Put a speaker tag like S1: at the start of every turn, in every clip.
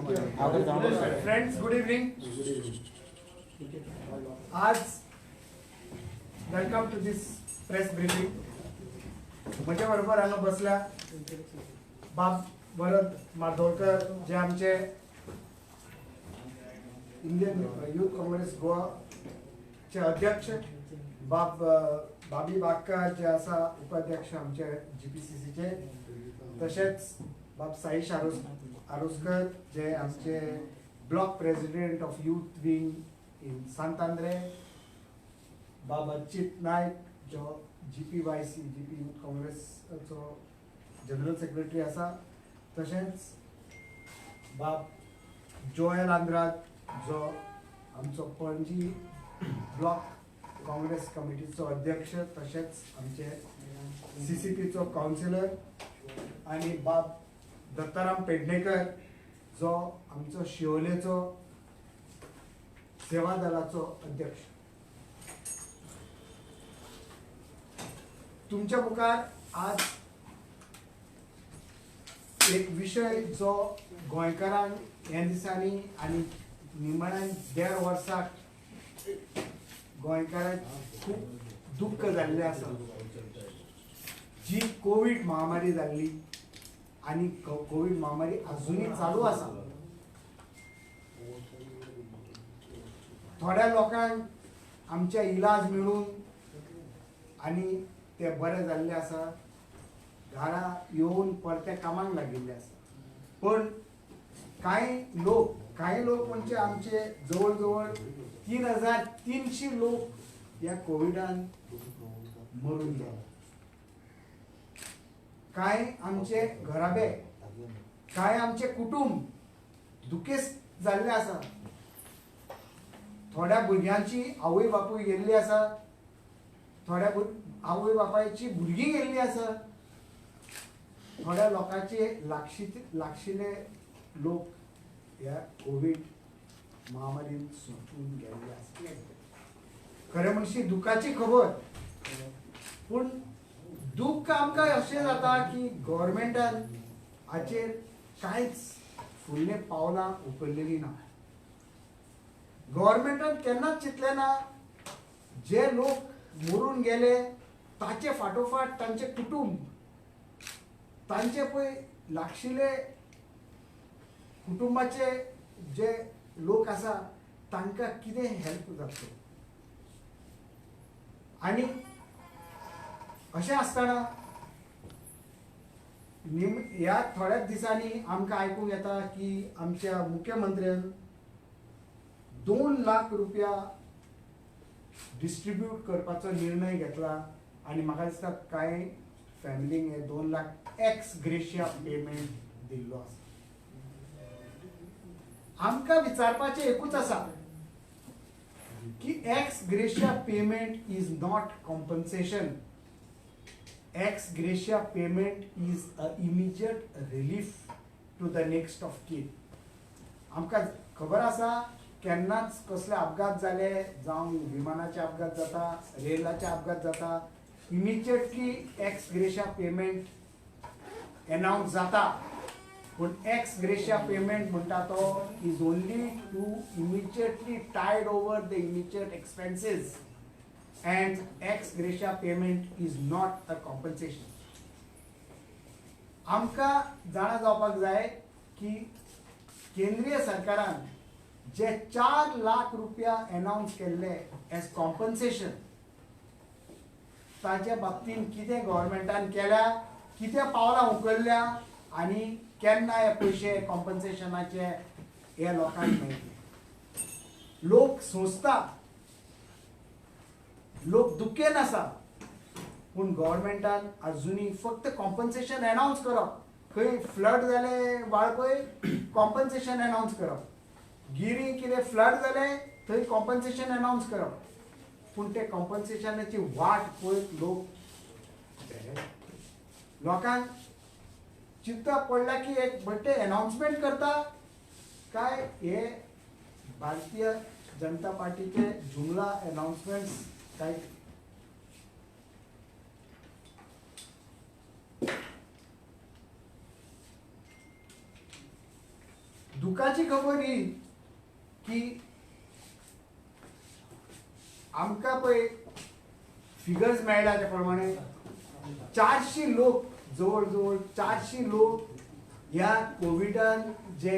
S1: Friends good evening. आज welcome to this press briefing. माझ्या बरोबर हांगा बसल्या बाब वरद मार्दोळकर जे आमचे इंडियन यूथ काँग्रेस गोवा चे अध्यक्ष, बाबी बागकार जे आसा उपाध्यक्ष आमचे GPCC चे, तसेच बाब साईश आरोसकर जे आमचे block president of youth wing in St Andre, Bab Achyut Naik जो GPYC GP यूथ काँग्रेसचो जनरल सेक्रेटरी आसा, तसेच बाब जोएल आंद्रात जो आमचो पणजी ब्लॉक काँग्रेस कमिटीचो अध्यक्ष, तसेच आमचे CCP चो काउन्सिलर, आणि बाब दत्ताराम पेडणेकर जो आमचो शिवोलेचो सेवा दलाचो अध्यक्ष. तुमच्या मुखार आज एक विषय जो गोंयकारांक ह्या दिसांनी आनी निमाण्या 1.5 वर्साक गोंयकारांक खूब दुख्ख जाल्लें आसा, जी कोविड महामारी जाल्ली आणि कोविड महामारी अजूनही चालू आसा. थोड्या लोकांक आमचे इलाज मिळून आणि ते बरे जाल्ले आसा, घरा येऊन परते कामाक लागिल्ले आसा. पण काही लोक म्हणजे आमचे जवळ जवळ 3,300 लोक या कोविडान मरून गेले. काय आमचे घराबे, काय आमचे कुटुंब दुखेस जाल्ले आसा. थोड्या भुरग्यांची आवय बापूय गेल्ली आसा, थोड्या आवय बापायची भुरगीं गेल्ली आसा, थोड्या लोकांचे लागशिल्ले लोक ह्या कोविड महामारीन सुटून गेल्ले आसा. खरें म्हणशी दुखाची खबर. पूण दुःख आमकां अशें जाता की गव्हर्मेंटान हाचेर कांयच फुडलें पावलां उखल्लेलीं ना. गव्हर्मेंटान केन्नाच चिंतलें ना जे लोक मरून गेले ताचे फाटोफाट तांचे कुटुंब, तांचे पळय लागशिल्ले कुटुंबाचे जे लोक आसा तांकां कितें हेल्प जातलो. आनी अशें आसतना ह्या थोड्याच दिसांनी आमकां आयकूंक येता की आमच्या मुख्यमंत्र्यान 2 लाख रुपया डिस्ट्रीब्यूट करपाचो निर्णय घेतला. आणि म्हाका दिसता कांय फॅमिलींक हे 2 लाख एक्स ग्रेशिया पेमेंट दिल्लो आसा. आमकां विचारपाचें एकूच आसा की x gratia payment is not compensation. Ex gratia payment is a immediate relief to the next of kin. आमकां खबर आसा केन्नाच कसले अपघात जाले, जावं विमानाचे अपघात जाता, रेलाचे अपघात जाता, immediately ex gratia payment announce जाता. पूण एक्स ग्रेशिया पेमेंट म्हणटा तो is only to immediately tide over the immediate expenses. And ex gratia payment is not a compensation. आमकां जाणा जावपाक जाय की केंद्रीय सरकारान जे 4 लाख रुपया अनाउन्स केल्ले एज कॉम्पन्सेशन, ताच्या बाबतींत कितें गव्हर्मेंटान केल्या, कितें पावलां उखल्ल्या आनी केन्ना हे पयशे कॉम्पन्सेशनाचे हे लोकांक मेळटले. लोक सोंसता, लोक दुखेन आसा, पूण गव्हर्मेंटान अजुनी फक्त कॉम्पन्सेशन अनाउन्स करप. खंय फ्लड जाले वाळपय कॉम्पन्सेशन अनाउन्स करप, गिरी कितें फ्लड जाले थंय कॉम्पन्सेशन अनाउन्स करप. पूण ते कॉम्पन्सेशनाची वाट पळयत लोकांक चिंता पडला की एक बड्डे अनाउन्समेंट करता काय हे भारतीय जनता पार्टीचे जुमला अनाउन्समेंट्स काय. दुखाची खबर ही की आमकां पळय फिगर्स मेळ्ळा त्या प्रमाणे 400 लोक जवळ जवळ 400 लोक ह्या कोविडान जे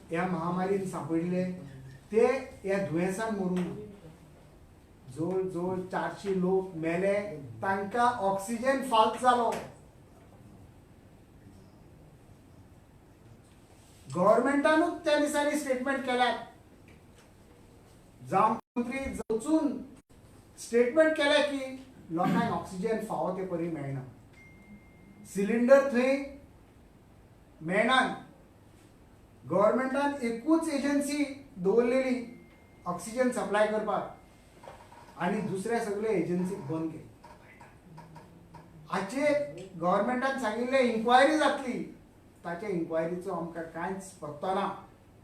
S1: ह्या महामारीन सांपडले ते ह्या दुयेंसान मरून जवळ जवळ 400 लोक मेले तांकां ऑक्सिजन फाल्त जालो. गव्हर्मेंटानूच त्या दिसांनी स्टेटमेंट केल्यात. जावं मंत्री वचून स्टेटमेंट केल्या की लोकांक ऑक्सिजन फावो ते परी मेळना. सिलिंडर थंय मेळना. गव्हर्मेंटान एकूच एजन्सी दवरलेली ऑक्सिजन सप्लाय करपाक आनी दुसऱ्या सगळे एजन्सी बंद केली. हाचेर गव्हर्मेंटान सांगिल्ले इन्क्वायरी जातली. ताच्या इन्क्वायरीचो आमकां कांयच पत्तो ना.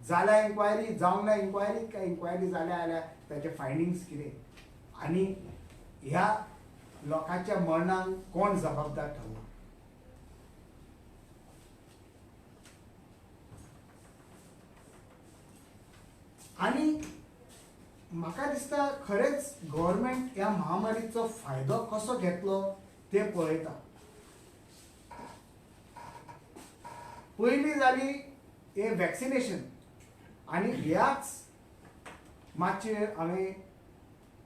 S1: जाल्या इन्क्वायरी जावंक ना इन्क्वायरी काय इन्क्वायरी जाल्या ताचे फायंडिंग्स कितें आनी ह्या लोकांच्या मरणाक कोण जबाबदार ठरला. आनी म्हाका दिसता खरेंच गव्हर्मेंट ह्या महामारीचो फायदो कसो घेतलो ते पळयता. पयली जाली हे वॅक्सिनेशन आनी ह्याच माचयेर हांवें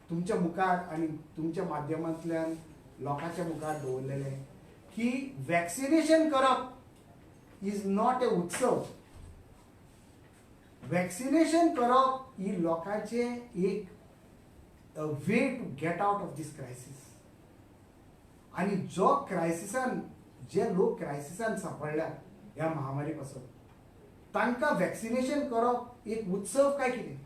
S1: तुमच्या मुखार आनी तुमच्या माध्यमांतल्यान लोकांच्या मुखार दवरलेलें की वॅक्सिनेशन करप इज नॉट ए उत्सव. वॅक्सिनेशन करप ही लोकांचे एक way to get out of this crisis. आनी जो क्रायसिसान जे लोक क्रायसिसान सांपडल्या ह्या महामारी पासून तांकां वॅक्सिनेशन करप एक उत्सव काय कितें.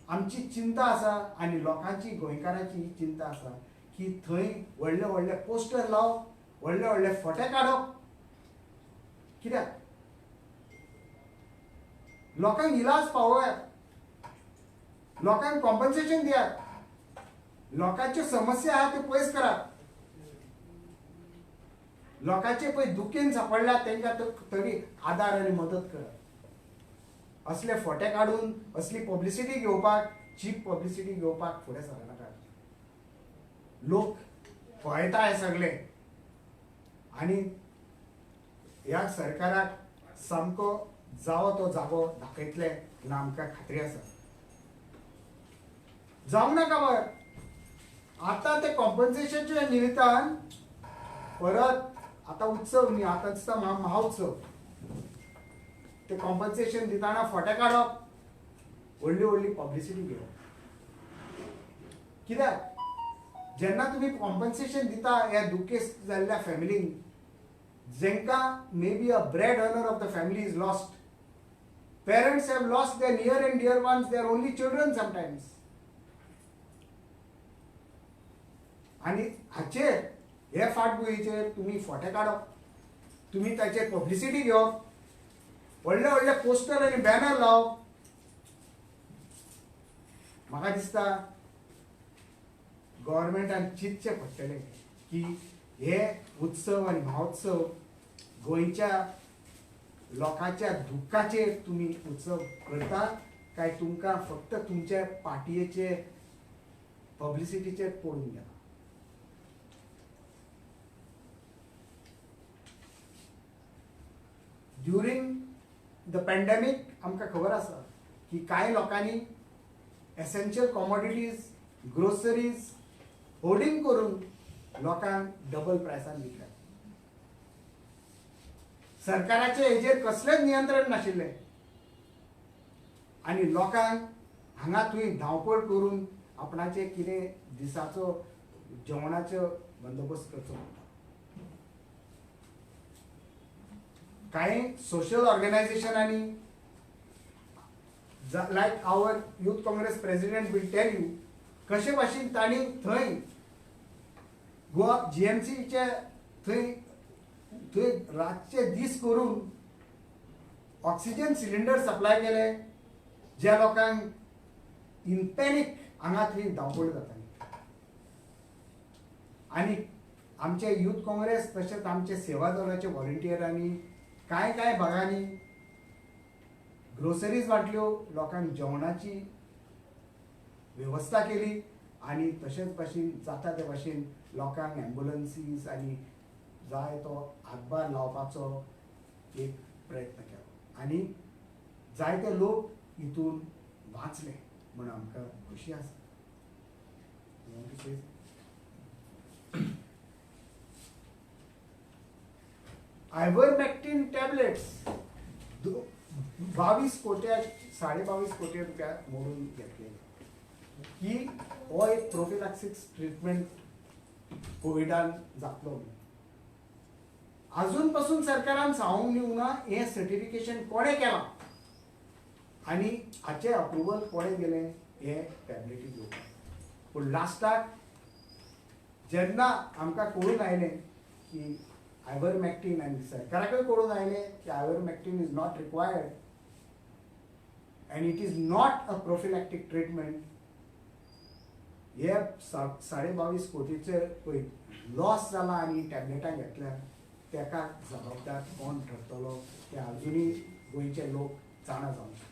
S1: आमची चिंता आसा आनी लोकांची गोंयकारांची चिंता आसा की थंय व्हडले व्हडले पोस्टर लावप व्हडले व्हडले फोटे काडप. कित्याक लोकांक इलाज पावोयात. लोकांक कॉम्पन्सेशन दियात. लोकांच्यो समस्या आहा त्यो पयस करात. लोकांचे पळय दुखेन सांपडल्या तांकां तरी आदार आनी मदत करप. असले फोटे काडून असली पब्लिसिटी घेवपाक चीप पब्लिसिटी घेवपाक फुडें सरनाका. लोक पळयता हे सगळे आनी ह्या सरकाराक सामको जावो तो जागो दाखयतले म्हूण आमकां खात्री आसा. जावंक नाका बर. आतां ते कॉम्पन्सेशनच्या निमित्तान परत आतां उत्सव न्ही आतां दिसता महाउत्सव. ते कॉम्पन्सेशन दिताना फोटे काडप व्हडली व्हडली पब्लिसिटी घेवप. कित्याक जेन्ना तुमी कॉम्पन्सेशन दिता ह्या दुखेस्त जाल्ल्या फॅमिलींक जेंकां may be a bread earner of the family is lost. Parents have lost their near and dear ones their only children sometimes. आनी हाचेर हे फाटभुंयेचेर तुमी फोटे काडप. तुमी ताचेर पब्लिसिटी घेवप. व्हडले व्हडले पोस्टर आनी बॅनर लावप. म्हाका दिसता गव्हर्मेंटान चिंतचें पडटलें की हे उत्सव आनी महोत्सव गोंयच्या लोकांच्या दुखाचेर तुमी उत्सव करता काय तुमकां फक्त तुमच्या पाटयेचे पब्लिसिटीचेर पडून गेला. ड्युरींग द पॅन्डेमीक आमकां खबर आसा की कांय लोकांनी एसेन्शियल कॉमोडिटीज ग्रोसरीज होर्डिंग करून लोकांक डबल प्रायसान विकल्यात. सरकाराचे हेजेर कसलेंच नियंत्रण नाशिल्लें आनी लोकांक हांगा थंय धांवपळ करून आपणाचे कितें दिसाचो जेवणाचो बंदोबस्त करचो पडटा. कांय सोशल ऑर्गनायझेशनांनी like our youth Congress president will tell you कशे भाशेन तांणी थंय गोवा GMCचे थंय रातचे दीस करून ऑक्सिजन सिलिंडर सप्लाय केले ज्या लोकांक इन पॅनीक हांगा थंय धांवपळ जाताली. आनी आमचे यूथ काँग्रेस तशेंच आमचे सेवा दलाचे व्हॉलंटियरांनी काय काय भागांनी ग्रोसरीज वाटल्यो, लोकांक जेवणाची वेवस्था केली आणि तशेंच भाशेन जाता ते भाशेन लोकांक एम्ब्युलन्सीस आणि जाय तो हातभार लावपाचो एक प्रयत्न केलो आणि जायते लोक हितून वाचले म्हणून आमकां खोशी आसा. आयव्हरमॅक्टिन टॅबलेट्स 22 कोट्या 22.5 कोटी रुपया मोडून घेतले ही हो एक प्रोफिलॅक्सिस ट्रीटमेंट कोविडान जातलो. अजून पासून सरकारान सांगूंक दिवना हे सर्टिफिकेशन कोणे केलां आणि हाचे अप्रुवल कोणे दिलें हे टॅबलेटी घेवपाक. पूण लास्टाक जेन्ना आमकां कळून आयलें की आयव्हरमॅक्टिन आनी सरकाराकय कळून आयलें की ivermectin is not required and it is not a prophylactic treatment, हे 22.5 कोटीचे पळय लॉस जाला आणि टॅबलेटां घेतल्या तेका जबाबदार कोण ठरतलो ते अजुनूय गोंयचे लोक जाणा जावंक शकता.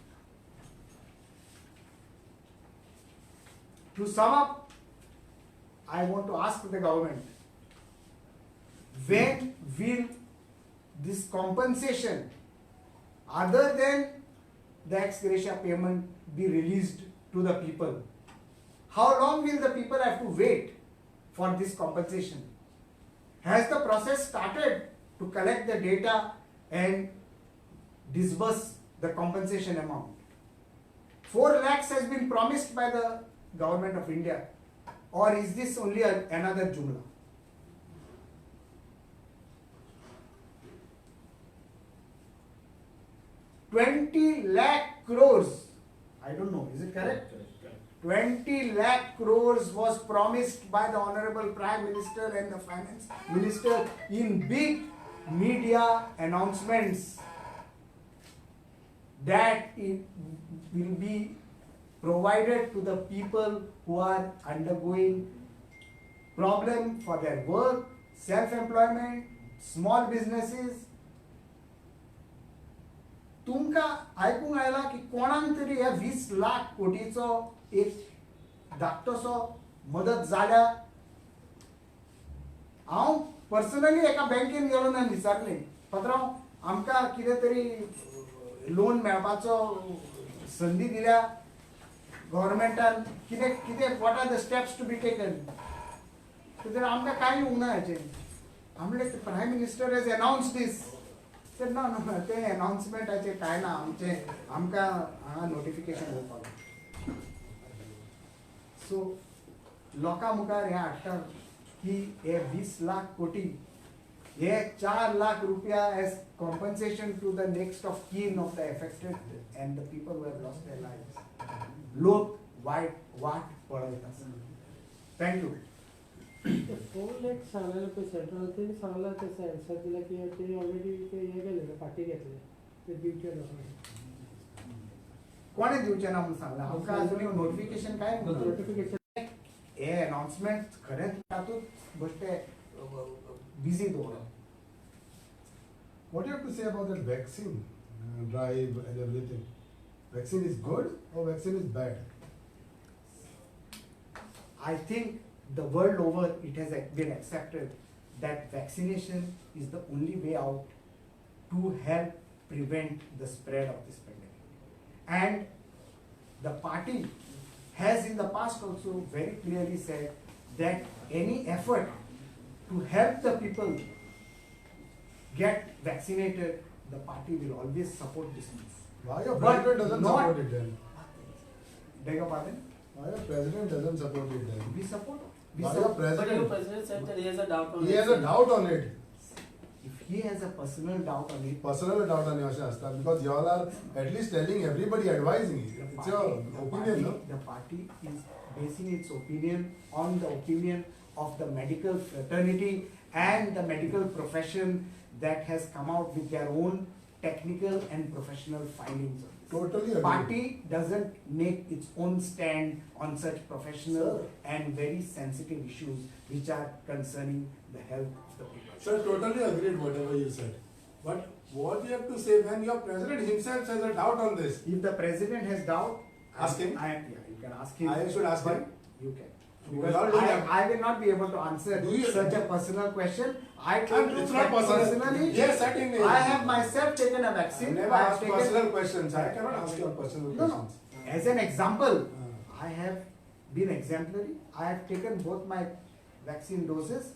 S1: To sum up, I want to ask the government, when will this compensation, other than the ex gratia payment, be released to the people? How long will the people have to wait for this compensation? Has the process started to collect the data and disburse the compensation amount? 4 lakhs has been promised by the government of India, or is this only another jumla? ₹20 lakh crores, I don't know, is it correct? 20 lakh crores was promised by the Honorable Prime Minister and the Finance Minister in big media announcements that it will be provided to the people who are undergoing problem for their work, self-employment, small businesses. तुमकां आयकूंक आयला की कोणाक तरी ह्या 20 लाख कोटीचो एक धाकटोसो मदत जाल्या. हांव पर्सनली एका बँकेन गेलो आनी विचारलें, पात्रांव आमकां कितें तरी लोन मेळपाचो संदी दिल्या गव्हर्मेंटान, कितें कितें what are the steps to be taken? तर आमकां कांय येवंक ना हाचें. हांव म्हणलें prime minister has announced this. तर ना ना ते अनाउन्समेंटाचें कांय ना, आमकां हांगा नोटिफिकेशन येवपाक. सो लोकां मुखार हें हाडटा की हे 20 लाख कोटी हे 4 लाख रुपया as compensation to the next of kin of the affected and the people who have lost their lives. लोक वाट पळयत आसा. थँक्यू.
S2: 4 लाख सांगलेलं पण सेंट्रल सांगला तसं आन्सर दिला की ते ऑलरेडी ते हे गेले पार्टी घेतले ते दिवचे लोकांनी.
S1: कोणे दिवचे ना म्हणून सांगला? आमकां अजूनय नोटिफिकेशन काय
S2: नोटिफिकेशन
S1: हे अनाउन्समेंट खरेंच तातूंत बेश्टे बिजी दवरप.
S3: What do you have to say about that vaccine drive and everything? Vaccine is good or vaccine is bad?
S1: I think the world over it has been accepted that vaccination is the only way out to help prevent the spread of this pandemic. And the party has in the past also very clearly said that any effort to help the people get vaccinated, the party will always support this move.
S3: Why your
S1: But
S3: president doesn't
S1: not-
S3: support it then?
S1: Beg your pardon?
S3: Why your president doesn't support it then?
S1: We support. We
S3: Why your
S1: support.
S4: But your
S3: president?
S4: president said that he has a doubt on
S3: He has a doubt on it.
S1: If he has a personal doubt on it,
S3: Personal doubt on your Shastra, because you all are at least telling everybody, advising it. It's your opinion, no?
S1: the party is basing its opinion on the opinion of the medical fraternity and the medical profession that has come out with their own technical and professional findings on this.
S3: Totally agree.
S1: Party doesn't make its own stand on such professional
S3: Sir.
S1: and very sensitive issues which are concerning the health of the people.
S4: Sir, totally agreed whatever you said. But what you have to say when your president himself has a doubt on this?
S1: If the president has doubt,
S4: Ask him.
S1: Yeah, you can ask him.
S4: I should ask
S1: but
S4: him?
S1: You can.
S4: We
S1: Because
S4: all do that.
S1: I will not be able to answer
S4: Do you-
S1: such a personal question. I told you
S4: It's not
S1: that
S4: personal.
S1: personally.
S4: Yes, certainly.
S1: I have myself taken a
S4: I
S1: vaccine.
S4: never
S1: I have
S4: ask
S1: taken-
S4: personal questions. I cannot ask your personal
S1: No, no.
S4: questions.
S1: As an example,
S4: Uh,
S1: I have been exemplary. I have taken both my vaccine doses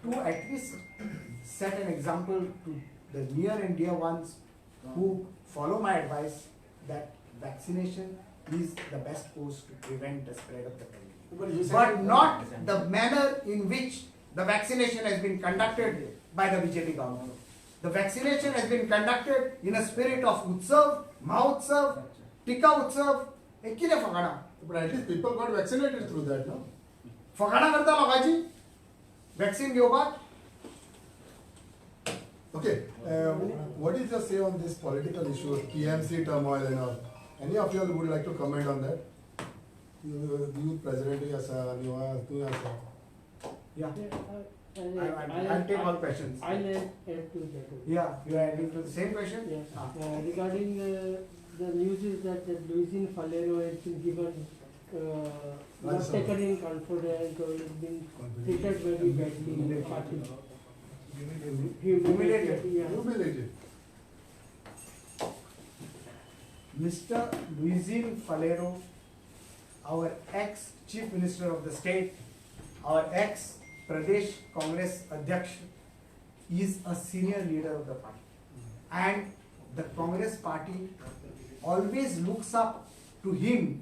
S1: to at least set an example to the near and dear ones who follow my advice that vaccination is the best course to prevent the spread of the pandemic.
S4: But you said
S1: But not the manner in which the vaccination has been conducted by the BJP government. The vaccination has been conducted in a spirit of Utsav, Mahotsav, Tika Utsav. कितें फकाणां?
S3: But at least people got vaccinated through that, no?
S1: फकाणां करता लोकांची vaccine घेवपाक.
S3: Okay, what is your say on this political issue, TMC turmoil and all? Any of you all would like to comment on that? You president asa, you asa.
S1: Yeah,
S2: I'll
S1: I'll take all questions.
S2: I'll add to that.
S1: Yeah, you are adding to the same question?
S2: Yes.
S1: Ah.
S2: Regarding the news is that Luisin Falero has been given not
S3: Ransom.
S2: taken in confidence or has been treated very badly in the party.
S1: Humiliated.
S2: Yeah.
S3: Humiliated.
S1: Mr. Luisin Falero, our ex-Chief Minister of the state, our ex-Pradesh Congress Adhyaksh, is a senior leader of the party. And the Congress party always looks up to him,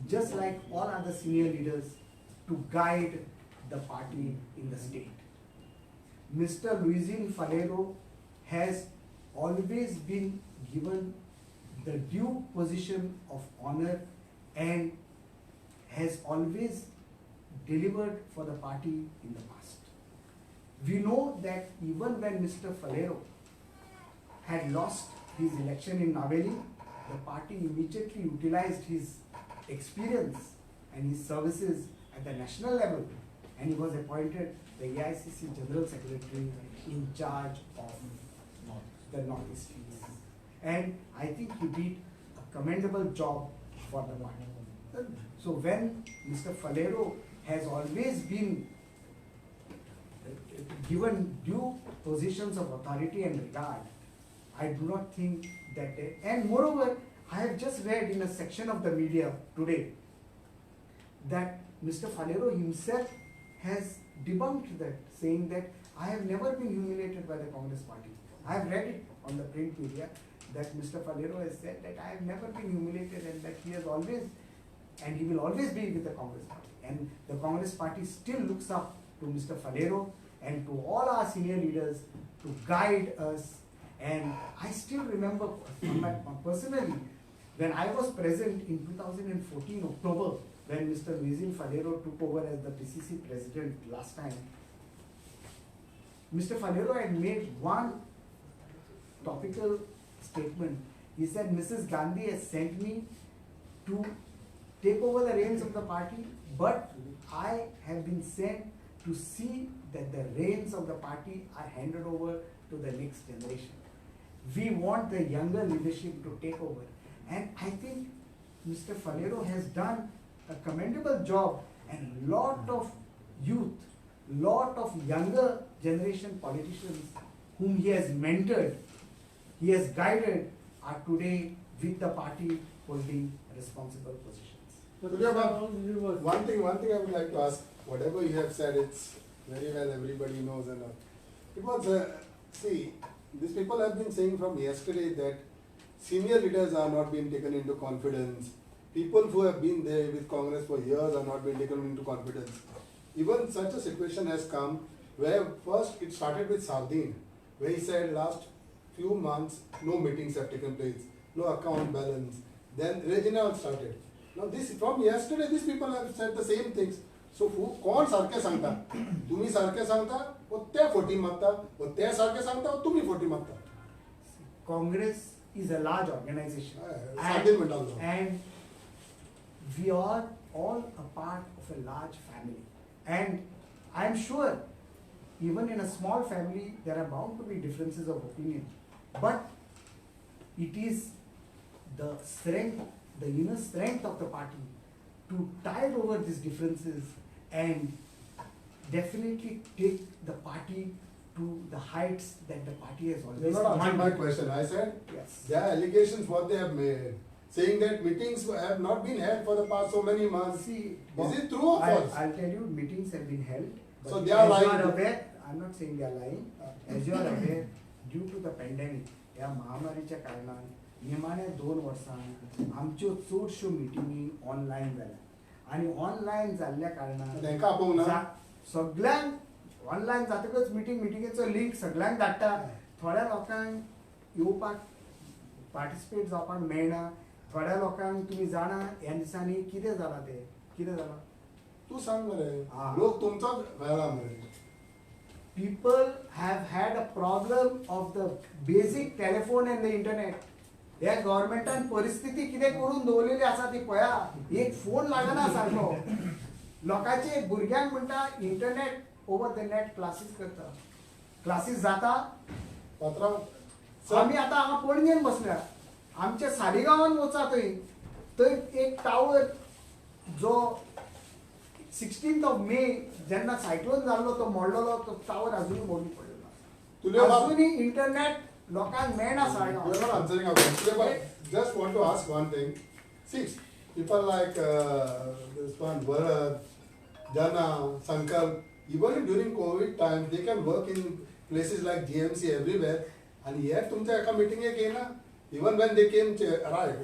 S1: just like all other senior leaders, to guide the party in the state. Mr. Luisin Falero has always been given the due position of honor and has always delivered for the party in the past. We know that even when Mr. Falero had lost his election in Naveli, the party immediately utilized his experience and his services at the national level, and he was appointed the AICC General Secretary in charge of the Northeast region. And I think he did a commendable job for the party. So when Mr. Falero has always been given due positions of authority and regard, I do not think that, and moreover, I have just read in a section of the media today that Mr. Falero himself has debunked that, saying that I have never been humiliated by the Congress party. I have read it on the print media that Mr. Falero has said that I have never been humiliated and that he has always, and he will always be with the Congress party. And the Congress party still looks up to Mr. Falero and to all our senior leaders to guide us. And I still remember personally, when I was present in 2014 October, when Mr. Luisin Falero took over as the PCC president last time, Mr. Falero had made one topical statement. He said, Mrs. Gandhi has sent me to take over the reins of the party, but I have been sent to see that the reins of the party are handed over to the next generation. We want the younger leadership to take over. And I think Mr. Falero has done a commendable job, and lot of youth, lot of younger generation politicians whom he has mentored, he has guided, are today with the party holding responsible positions.
S2: But
S3: Surya Bab,
S2: all this was-
S3: One thing I would like to ask, whatever you have said, it's very well everybody knows and all. It was, see, these people have been saying from yesterday that senior leaders are not being taken into confidence. People who have been there with Congress for years are not being taken into confidence. Even such a situation has come where first it started with Sardin, where he said last few months no meetings have taken place, no account balance. Then Regina started. Now this from yesterday these people have said the same things. So who कोण सारखे सांगता? तुम्ही सारखे सांगता, वो ते forty मारता, वो ते सारखे सांगता, वो तुम्ही फोटी मारता.
S1: Congress is a large organization.
S3: Sadhin Mandal.
S1: And we are all a part of a large family. And I am sure even in a small family there are bound to be differences of opinion. But it is the strength, the inner strength of the party to tide over these differences and definitely take the party to the heights that the party has
S3: You're
S1: always
S3: not answering my
S1: commanded.
S3: question. I said,
S1: Yes.
S3: there are allegations what they have made, saying that meetings have not been held for the past so many months.
S1: See,
S3: Is it true or false?
S1: I'll tell you, meetings have been held. But
S3: So they are
S1: as you
S3: lying.
S1: are aware, I'm not saying they are lying. As you are aware, due to the pandemic, ह्या महामारीच्या कारणान निमाण्या 2 वर्सां आमच्यो चडश्यो मिटिंगी online जाल्या आनी online जाल्ल्या कारणान
S3: तांकां आपोवंक ना?
S1: सगळ्यांक ऑनलायन जातकच मिटिंगेचो लिंक सगळ्यांक धाडटा. थोड्या लोकांक येवपाक पार्टिसिपेट जावपाक मेळना. थोड्या लोकांक तुम्ही जाणा ह्या दिसांनी कितें जालां तें कितें जालां.
S3: तू सांग मरे.
S1: हा.
S3: लोक तुमचोच वेळा मरे.
S1: People have had a problem of the basic telephone and the internet. ह्या गव्हर्मेंटान परिस्थिती कितें करून दवरलेली आसा ती पळया. एक फोन लागना सारको. लोकांचे भुरग्यांक म्हणटा internet over the net classes करता. क्लासीस जाता.
S3: पात्रांव,
S1: आम्ही आता हांगा पणजेन बसल्या. आमच्या सालिगांवान वचा थंय एक टावर जो 16th of May जेन्ना सायक्लोन जाल्लो तो मोडलेलो तो टावर अजूनही मोडून पडलेलो आसा.
S3: तुले बाब-
S1: अजूनही इंटरनेट लोकांक मेळना
S3: you are not
S1: सालिगांवान.
S3: answering our question. But just want to ask one thing. See, people like this one, Bharat, Jana, Sankalp, even during COVID times, they can work in places like GMC everywhere. And yet, तुमच्या एका मिटिंगेक येना. Even when they came to arrive,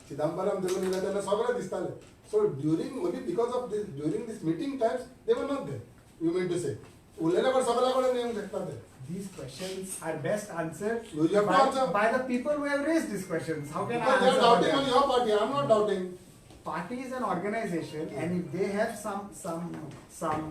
S3: Chidambaram देऊन येयला तेन्ना सगळे दिसताले. So during only because of this, during this meeting times, they were not there. You mean to say? उरलेल्या सगळ्याकडे येऊ शकतात ते.
S1: These questions are best answered
S3: You have to answer.
S1: by the people who have raised these questions. How can I
S3: Because they are
S1: answer for
S3: doubting
S1: them?
S3: on your party. I'm not doubting.
S1: Party is an organization, and if they have some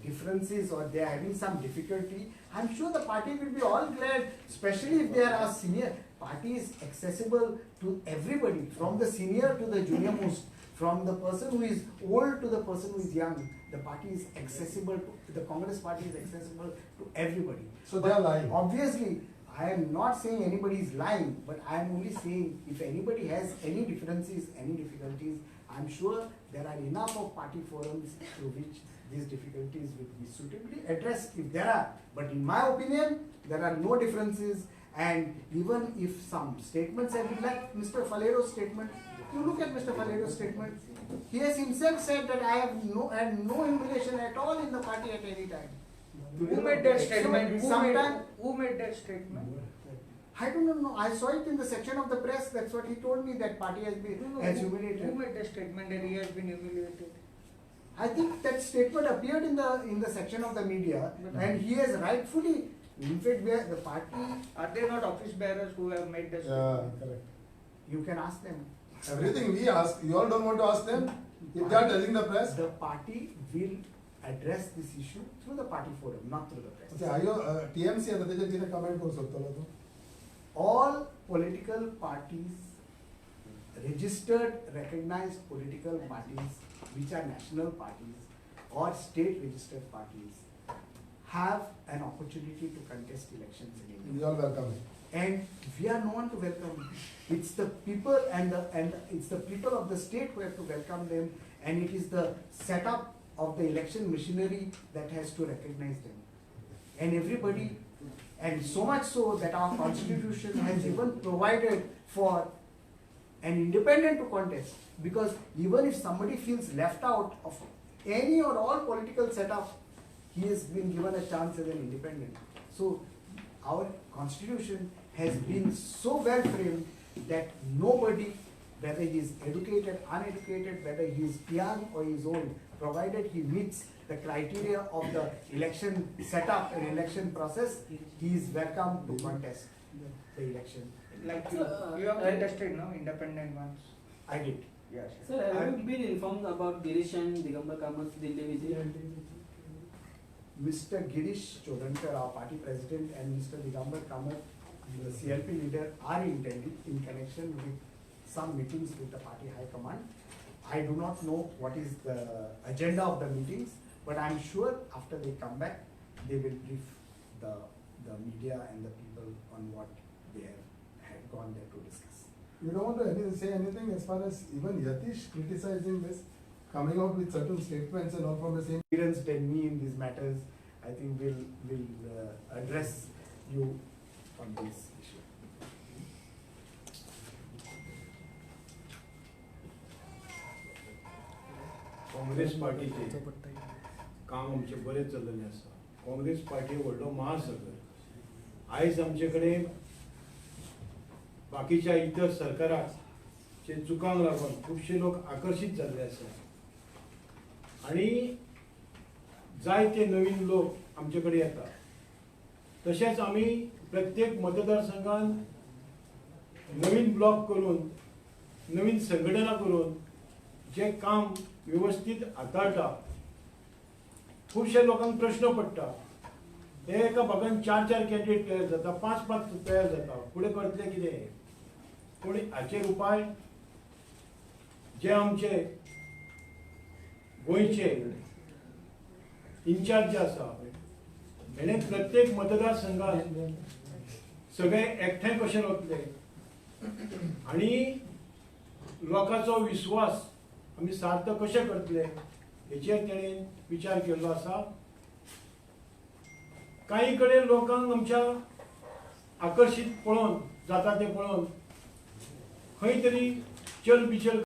S1: differences or they are having some difficulty, I'm sure the party will be all glad, especially if they are senior. Party is accessible to everybody, from the senior to the junior most, from the person who is old to the person who is young. The party is accessible to, the Congress party is accessible to everybody.
S3: So they are lying.
S1: Obviously, I am not saying anybody is lying, but I am only saying if anybody has any differences, any difficulties, I am sure there are enough of party forums through which these difficulties will be suitably addressed if there are. But in my opinion, there are no differences, and even if some statements have been like Mr. Falero's statement, you look at Mr. Falero's statement, he has himself said that I have had no infiltration at all in the party at any time.
S5: Who made that statement?
S1: Sometime-
S5: Who made that statement?
S1: I don't know. I saw it in the section of the press. That's what he told me, that party has been has
S5: Who
S1: humiliated.
S5: made the statement that he has been humiliated?
S1: I think that statement appeared in the section of the media, and he has rightfully, in fact, where the party,
S5: Are they not office bearers who have made the
S3: Yeah,
S5: statement?
S3: correct.
S1: you can ask them.
S3: Everything we ask, you all don't want to ask them? If they are telling the press?
S1: The party will address this issue through the party forum, not through the press.
S3: Okay, are you TMC आता त्याच्यात किती comment करू शकतो तू?
S1: All political parties, registered, recognized political parties, which are national parties or state registered parties, have an opportunity to contest elections in India.
S3: You all welcome.
S1: And we are no one to welcome. It's the people and it's the people of the state who have to welcome them, and it is the setup of the election machinery that has to recognize them. And everybody, and so much so that our constitution has even provided for an independent to contest. Because even if somebody feels left out of any or all political setup, he has been given a chance as an independent. So our constitution has been so well framed that nobody, whether he is educated, uneducated, whether he is young or he is old, provided he meets the criteria of the election setup and election process, he is welcome to contest the election.
S5: Like you have contested, no? Independent ones.
S1: I did.
S5: Yes.
S6: Sir, have you been informed about Girish and Digambar Kamat's Delhi visit?
S1: Mr. Girish Chodankar, our party president, and Mr. Digambar Kamath the CLP leader are intending in connection with some meetings with the party high command. I do not know what is the agenda of the meetings, but I'm sure after they come back, they will brief the media and the people on what they had gone there to discuss.
S3: You don't want to say anything as far as even Yatish criticizing this, coming out with certain statements and all from the same.
S1: Experienced and me in these matters, I think will address you on this issue.
S7: Congress पार्टीचे काम आमचे बरें चल्लेलें आसा. Congress party व्हडलो महासगर. आयज आमचे कडेन बाकीच्या इतर सरकाराचे चुकांक लागून खुबशे लोक आकर्शीत जाल्ले आसा आनी जायते नवीन लोक आमचे कडेन येतात. तशेंच आमी प्रत्येक मतदारसंघान नवीन ब्लॉक करून नवीन संघटना करून जे काम व्यवस्थित हाताळटा. खुबशे लोकांक प्रश्न पडटा, एका भागान 4 कॅन्डिडेट तयार जाता, 5 तयार जाता, फुडें करतले कितें. पूण हाचेर उपाय जे आमचे गोंयचे इन्चार्ज जे आसा हेणे प्रत्येक मतदारसंघात सगळे एकठांय कशे रावतले आनी लोकांचो विश्वास आमी सार्थ कशे करतले हेचेर तेणें विचार केल्लो आसा. काही कडेन लोकांक आमच्या आकर्शीत पळोवन जाता ते पळोवन खंय तरी चल बिचल